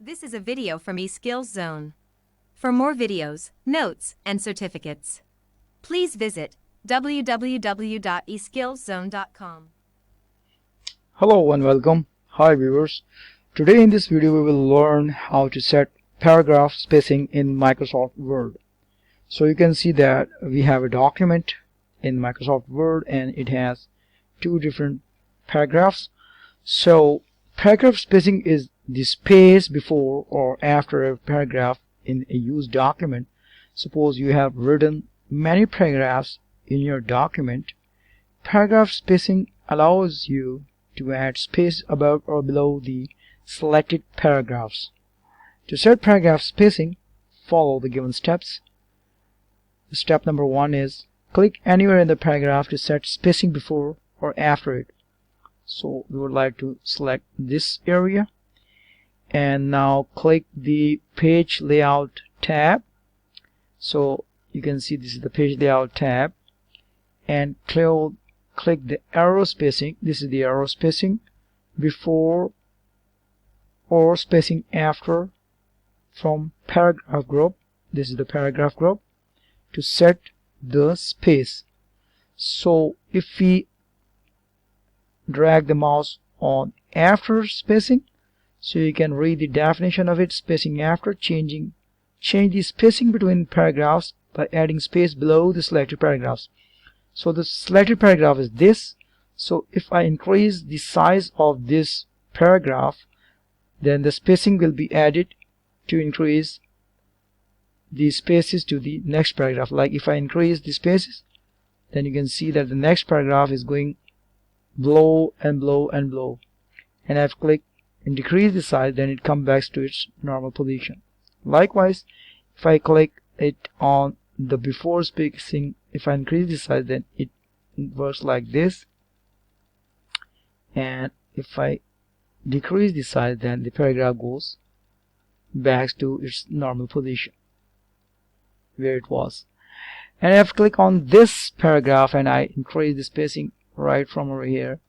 This is a video from eSkills Zone. For more videos, notes, and certificates, please visit www.eskillszone.com. Hello and welcome. Hi viewers. Today in this video we will learn how to set paragraph spacing in Microsoft Word. So you can see that we have a document in Microsoft Word and it has two different paragraphs. So paragraph spacing is the space before or after a paragraph in a used document. Suppose you have written many paragraphs in your document. Paragraph spacing allows you to add space above or below the selected paragraphs. To set paragraph spacing, follow the given steps. Step number 1 is click anywhere in the paragraph to set spacing before or after it. So we would like to select this area, and now click the page layout tab. So you can see this is the page layout tab, and click the arrow spacing. This is the arrow spacing before or spacing after from paragraph group. This is the paragraph group to set the space. So if we drag the mouse on after spacing, so you can read the definition of it. Spacing after, change the spacing between paragraphs by adding space below the selected paragraphs. So the selected paragraph is this. So if I increase the size of this paragraph, then the spacing will be added to increase the spaces to the next paragraph. Like if I increase the spaces, then you can see that the next paragraph is going below and below and below. And I've clicked and decrease the size, then it comes back to its normal position. Likewise, if I click it on the before spacing, if I increase the size, then it works like this. And if I decrease the size, then the paragraph goes back to its normal position where it was. And if I click on this paragraph and I increase the spacing right from over here,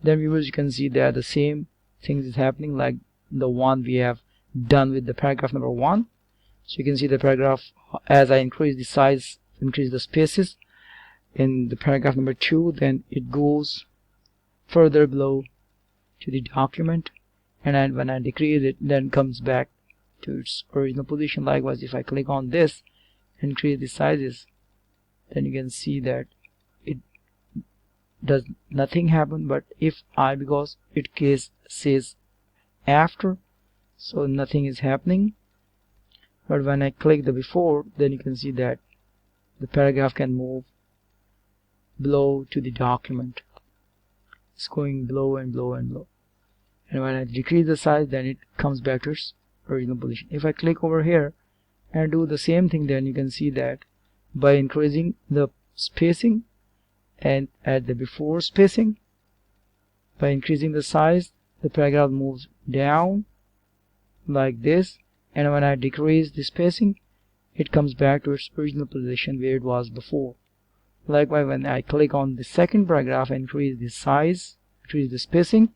then viewers, you can see that the same things is happening like the one we have done with the paragraph number 1. So you can see the paragraph, as I increase the size, increase the spaces in the paragraph number 2, then it goes further below to the document, and when I decrease it, then comes back to its original position. Likewise, if I click on this and increase the sizes, then you can see that it does nothing happen. But if I, because it case says after, so nothing is happening. But when I click the before, then you can see that the paragraph can move below to the document. It's going below and below and below. And when I decrease the size, then it comes back to its original position. If I click over here and do the same thing, then you can see that by increasing the spacing and at the before spacing, by increasing the size, the paragraph moves down like this, and when I decrease the spacing, it comes back to its original position where it was before. Likewise, when I click on the second paragraph and increase the size, increase the spacing,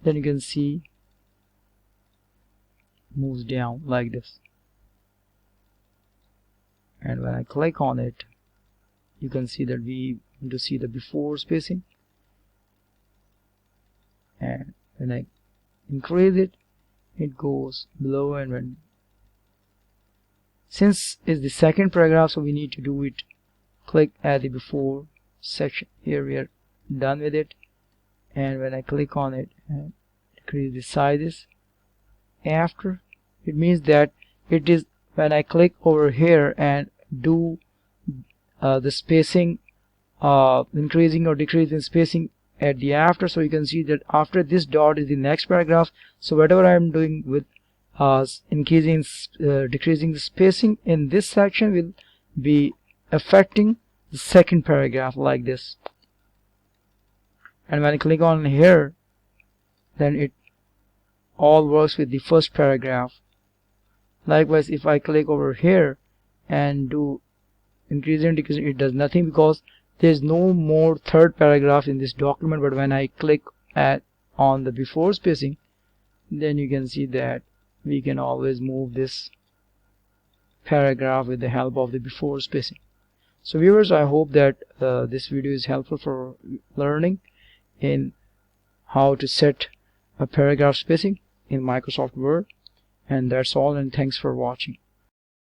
then you can see moves down like this. And when I click on it, you can see that we want to see the before spacing, and when I increase it, it goes below. And when, since it's the second paragraph, so we need to do it, click at the before section. Here we are done with it, and when I click on it and decrease the sizes after, it means that it is when I click over here and do the spacing, increasing or decreasing spacing at the after, so you can see that after this dot is the next paragraph. So whatever I am doing with increasing decreasing the spacing in this section will be affecting the second paragraph like this. And when I click on here, then it all works with the first paragraph. Likewise, if I click over here and do increasing and decreasing, it does nothing because there's no more third paragraph in this document. But when I click on the before spacing, then you can see that we can always move this paragraph with the help of the before spacing. So viewers, I hope that this video is helpful for learning in how to set a paragraph spacing in Microsoft Word. And that's all, and thanks for watching.